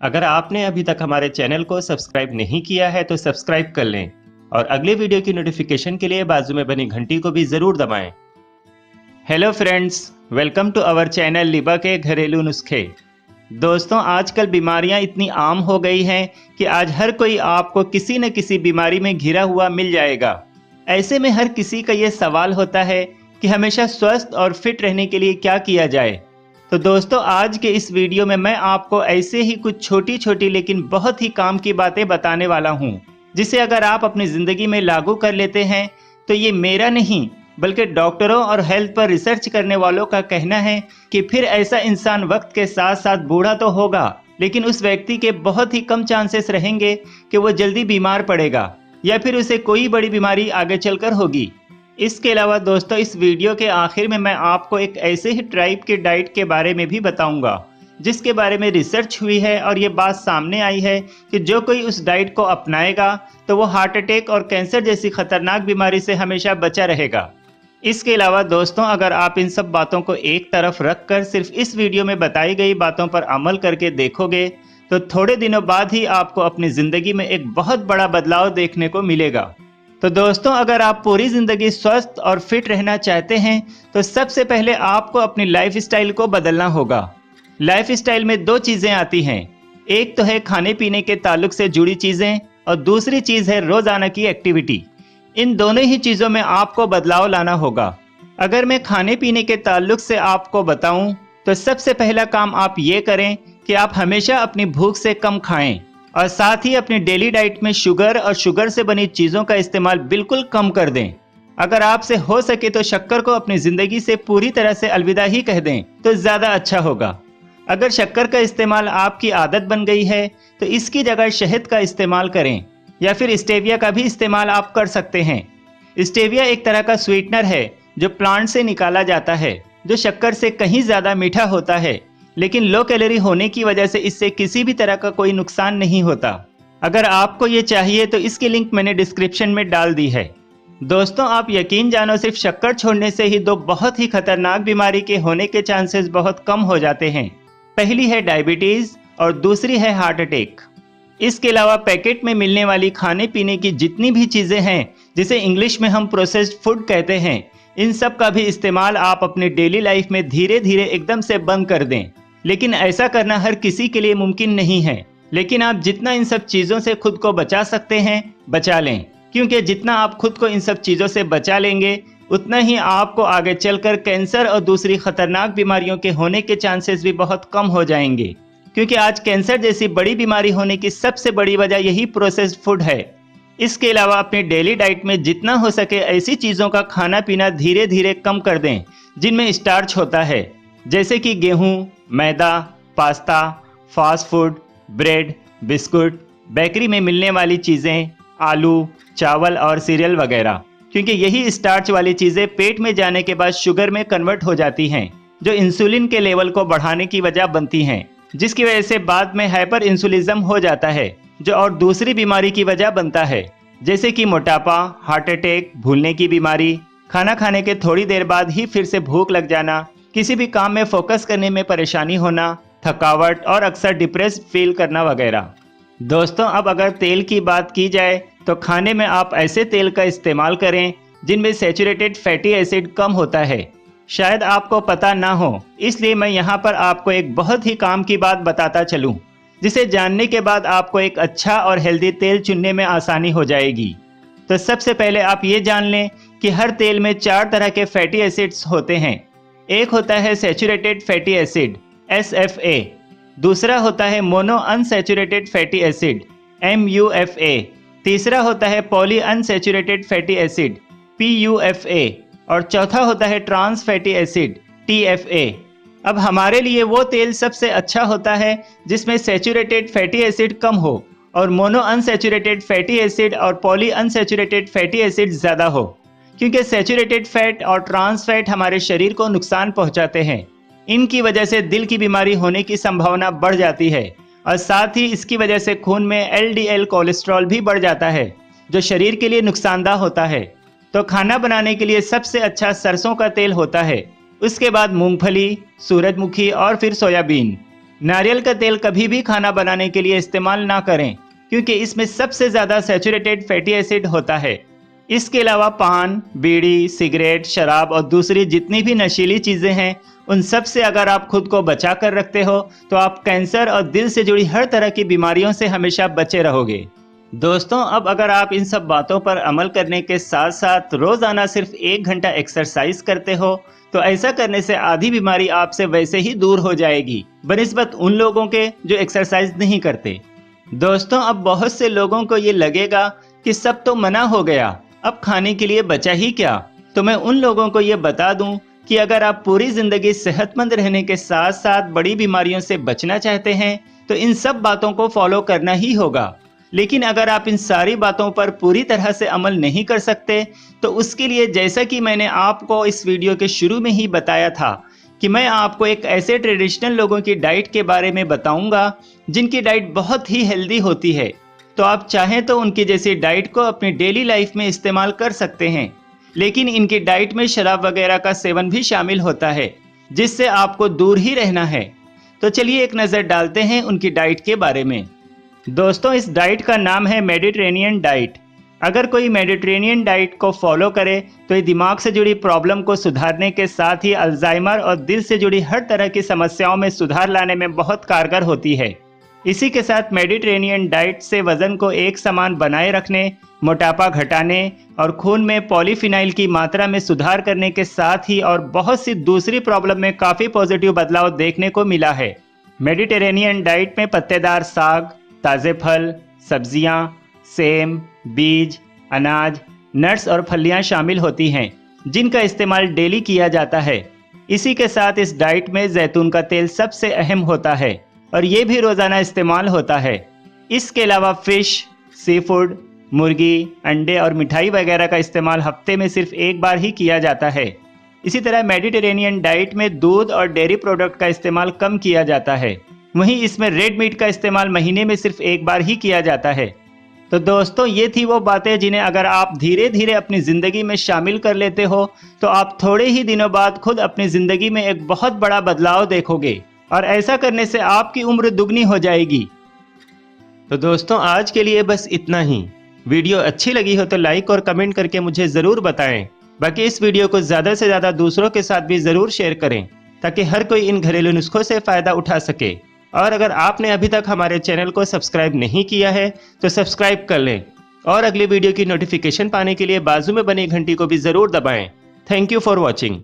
अगर आपने अभी तक हमारे चैनल को सब्सक्राइब नहीं किया है तो सब्सक्राइब कर लें और अगले वीडियो की नोटिफिकेशन के लिए बाजू में बनी घंटी को भी ज़रूर दबाएं। Hello friends, welcome to our channel लिबा के घरेलू नुस्खे। दोस्तों, आजकल बीमारियां इतनी आम हो गई हैं कि आज हर कोई आपको किसी न किसी बीमारी में घिरा हुआ मिल जाएगा। ऐसे में हर किसी का ये सवाल होता है कि हमेशा स्वस्थ और फिट रहने के लिए क्या किया जाए। तो दोस्तों, आज के इस वीडियो में मैं आपको ऐसे ही कुछ छोटी छोटी लेकिन बहुत ही काम की बातें बताने वाला हूँ, जिसे अगर आप अपनी ज़िंदगी में लागू कर लेते हैं तो ये मेरा नहीं बल्कि डॉक्टरों और हेल्थ पर रिसर्च करने वालों का कहना है कि फिर ऐसा इंसान वक्त के साथ साथ बूढ़ा तो होगा, लेकिन उस व्यक्ति के बहुत ही कम चांसेस रहेंगे कि वो जल्दी बीमार पड़ेगा या फिर उसे कोई बड़ी बीमारी आगे चलकर होगी। इसके अलावा दोस्तों, इस वीडियो के आखिर में मैं आपको एक ऐसे ही ट्राइब के डाइट के बारे में भी बताऊंगा जिसके बारे में रिसर्च हुई है और ये बात सामने आई है कि जो कोई उस डाइट को अपनाएगा तो वो हार्ट अटैक और कैंसर जैसी खतरनाक बीमारी से हमेशा बचा रहेगा। इसके अलावा दोस्तों, अगर आप इन सब बातों को एक तरफ रखकर सिर्फ इस वीडियो में बताई गई बातों पर अमल करके देखोगे तो थोड़े दिनों बाद ही आपको अपनी ज़िंदगी में एक बहुत बड़ा बदलाव देखने को मिलेगा। तो दोस्तों, अगर आप पूरी ज़िंदगी स्वस्थ और फिट रहना चाहते हैं तो सबसे पहले आपको अपनी लाइफ स्टाइल को बदलना होगा। लाइफ स्टाइल में दो चीज़ें आती हैं, एक तो है खाने पीने के ताल्लुक से जुड़ी चीज़ें और दूसरी चीज़ है रोज़ाना की एक्टिविटी। इन दोनों ही चीज़ों में आपको बदलाव लाना होगा। अगर मैं खाने पीने के ताल्लुक से आपको बताऊं तो सबसे पहला काम आप ये करें कि आप हमेशा अपनी भूख से कम खाएं और साथ ही अपनी डेली डाइट में शुगर और शुगर से बनी चीज़ों का इस्तेमाल बिल्कुल कम कर दें। अगर आपसे हो सके तो शक्कर को अपनी ज़िंदगी से पूरी तरह से अलविदा ही कह दें तो ज़्यादा अच्छा होगा। अगर शक्कर का इस्तेमाल आपकी आदत बन गई है तो इसकी जगह शहद का इस्तेमाल करें या फिर स्टेविया का भी इस्तेमाल आप कर सकते हैं। स्टेविया एक तरह का स्वीटनर है जो प्लांट से निकाला जाता है, जो शक्कर से कहीं ज़्यादा मीठा होता है, लेकिन लो कैलोरी होने की वजह से इससे किसी भी तरह का कोई नुकसान नहीं होता। अगर आपको ये चाहिए तो इसकी लिंक मैंने डिस्क्रिप्शन में डाल दी है। दोस्तों, आप यकीन जानो, सिर्फ शक्कर छोड़ने से ही दो बहुत ही खतरनाक बीमारी के होने के चांसेस बहुत कम हो जाते हैं। पहली है डायबिटीज़ और दूसरी है हार्ट अटैक। इसके अलावा पैकेट में मिलने वाली खाने पीने की जितनी भी चीज़ें हैं, जिसे इंग्लिश में हम प्रोसेस्ड फूड कहते हैं, इन सब का भी इस्तेमाल आप अपनी डेली लाइफ में धीरे धीरे एकदम से बंद कर दें। लेकिन ऐसा करना हर किसी के लिए मुमकिन नहीं है, लेकिन आप जितना इन सब चीज़ों से खुद को बचा सकते हैं बचा लें, क्योंकि जितना आप खुद को इन सब चीज़ों से बचा लेंगे उतना ही आपको आगे चलकर कैंसर और दूसरी खतरनाक बीमारियों के होने के चांसेस भी बहुत कम हो जाएंगे। क्योंकि आज कैंसर जैसी बड़ी बीमारी होने की सबसे बड़ी वजह यही प्रोसेस्ड फूड है। इसके अलावा अपनी डेली डाइट में जितना हो सके ऐसी चीज़ों का खाना पीना धीरे धीरे कम कर दें जिनमें स्टार्च होता है, जैसे कि गेहूँ, मैदा, pasta, fast food, bread, biscuit, bakery में मिलने वाली चीज़ें, आलू, चावल और सीरियल वगैरह, क्योंकि यही स्टार्च वाली चीज़ें पेट में जाने के बाद शुगर में कन्वर्ट हो जाती हैं, जो इंसुलिन के लेवल को बढ़ाने की वजह बनती हैं, जिसकी वजह से बाद में हाइपर इंसुलिज्म हो जाता है, जो और दूसरी बीमारी की वजह बनता है, जैसे कि मोटापा, हार्ट अटैक, भूलने की बीमारी, खाना खाने के थोड़ी देर बाद ही फिर से भूख लग जाना, किसी भी काम में फोकस करने में परेशानी होना, थकावट और अक्सर डिप्रेस्ड फील करना वगैरह। दोस्तों, अब अगर तेल की बात की जाए तो खाने में आप ऐसे तेल का इस्तेमाल करें जिनमें सैचुरेटेड फैटी एसिड कम होता है। शायद आपको पता ना हो, इसलिए मैं यहाँ पर आपको एक बहुत ही काम की बात बताता चलूँ, जिसे जानने के बाद आपको एक अच्छा और हेल्दी तेल चुनने में आसानी हो जाएगी। तो सबसे पहले आप ये जान लें कि हर तेल में 4 तरह के फैटी एसिड्स होते हैं। एक होता है सैचुरेटेड फैटी एसिड SFA, दूसरा होता है mono unsaturated fatty acid MUFA, तीसरा होता है poly unsaturated fatty acid PUFA और चौथा होता है ट्रांस फैटी एसिड TFA। अब हमारे लिए वो तेल सबसे अच्छा होता है जिसमें सैचुरेटेड फैटी एसिड कम हो और मोनो अनसैचुरेटेड फैटी एसिड और पॉली अनसैचुरेटेड फैटी एसिड ज़्यादा हो, क्योंकि सैचुरेटेड फैट और ट्रांस फैट हमारे शरीर को नुकसान पहुंचाते हैं। इनकी वजह से दिल की बीमारी होने की संभावना बढ़ जाती है और साथ ही इसकी वजह से खून में LDL कोलेस्ट्रॉल भी बढ़ जाता है, जो शरीर के लिए नुकसानदायक होता है। तो खाना बनाने के लिए सबसे अच्छा सरसों का तेल होता है, उसके बाद मूंगफली, सूरजमुखी और फिर सोयाबीन। नारियल का तेल कभी भी खाना बनाने के लिए इस्तेमाल ना करें, क्योंकि इसमें सबसे ज़्यादा सैचुरेटेड फैटी एसिड होता है। इसके अलावा पान, बीड़ी, सिगरेट, शराब और दूसरी जितनी भी नशीली चीज़ें हैं, उन सब से अगर आप खुद को बचा कर रखते हो तो आप कैंसर और दिल से जुड़ी हर तरह की बीमारियों से हमेशा बचे रहोगे। दोस्तों, अब अगर आप इन सब बातों पर अमल करने के साथ साथ रोज़ाना सिर्फ 1 घंटा एक्सरसाइज करते हो तो ऐसा करने से आधी बीमारी आपसे वैसे ही दूर हो जाएगी, बनिस्बत उन लोगों के जो एक्सरसाइज नहीं करते। दोस्तों, अब बहुत से लोगों को ये लगेगा कि सब तो मना हो गया, अब खाने के लिए बचा ही क्या। तो मैं उन लोगों को ये बता दूं कि अगर आप पूरी जिंदगी सेहतमंद रहने के साथ साथ बड़ी बीमारियों से बचना चाहते हैं तो इन सब बातों को फॉलो करना ही होगा। लेकिन अगर आप इन सारी बातों पर पूरी तरह से अमल नहीं कर सकते तो उसके लिए, जैसा कि मैंने आपको इस वीडियो के शुरू में ही बताया था, कि मैं आपको एक ऐसे ट्रेडिशनल लोगों की डाइट के बारे में बताऊंगा जिनकी डाइट बहुत ही हेल्दी होती है। तो आप चाहें तो उनकी जैसी डाइट को अपनी डेली लाइफ में इस्तेमाल कर सकते हैं, लेकिन इनकी डाइट में शराब वगैरह का सेवन भी शामिल होता है, जिससे आपको दूर ही रहना है। तो चलिए एक नज़र डालते हैं उनकी डाइट के बारे में। दोस्तों, इस डाइट का नाम है मेडिटेरेनियन डाइट। अगर कोई मेडिटेरेनियन डाइट को फॉलो करे तो ये दिमाग से जुड़ी प्रॉब्लम को सुधारने के साथ ही अल्जाइमर और दिल से जुड़ी हर तरह की समस्याओं में सुधार लाने में बहुत कारगर होती है। इसी के साथ मेडिटेरेनियन डाइट से वजन को एक समान बनाए रखने, मोटापा घटाने और खून में पॉलीफिनाइल की मात्रा में सुधार करने के साथ ही और बहुत सी दूसरी प्रॉब्लम में काफ़ी पॉजिटिव बदलाव देखने को मिला है। मेडिटेरेनियन डाइट में पत्तेदार साग, ताज़े फल, सब्जियां, सेम, बीज, अनाज, नट्स और फलियां शामिल होती हैं, जिनका इस्तेमाल डेली किया जाता है। इसी के साथ इस डाइट में जैतून का तेल सबसे अहम होता है और ये भी रोज़ाना इस्तेमाल होता है। इसके अलावा फिश, सी फूड, मुर्गी, अंडे और मिठाई वगैरह का इस्तेमाल हफ्ते में सिर्फ एक बार ही किया जाता है। इसी तरह मेडिटेरेनियन डाइट में दूध और डेयरी प्रोडक्ट का इस्तेमाल कम किया जाता है। वहीं इसमें रेड मीट का इस्तेमाल महीने में सिर्फ एक बार ही किया जाता है। तो दोस्तों, ये थी वो बातें जिन्हें अगर आप धीरे धीरे अपनी ज़िंदगी में शामिल कर लेते हो तो आप थोड़े ही दिनों बाद खुद अपनी ज़िंदगी में एक बहुत बड़ा बदलाव देखोगे और ऐसा करने से आपकी उम्र दुगनी हो जाएगी। तो दोस्तों, आज के लिए बस इतना ही। वीडियो अच्छी लगी हो तो लाइक और कमेंट करके मुझे ज़रूर बताएं। बाकी इस वीडियो को ज़्यादा से ज़्यादा दूसरों के साथ भी ज़रूर शेयर करें ताकि हर कोई इन घरेलू नुस्खों से फ़ायदा उठा सके। और अगर आपने अभी तक हमारे चैनल को सब्सक्राइब नहीं किया है तो सब्सक्राइब कर लें और अगली वीडियो की नोटिफिकेशन पाने के लिए बाजू में बनी घंटी को भी ज़रूर दबाएं। Thank you for watching.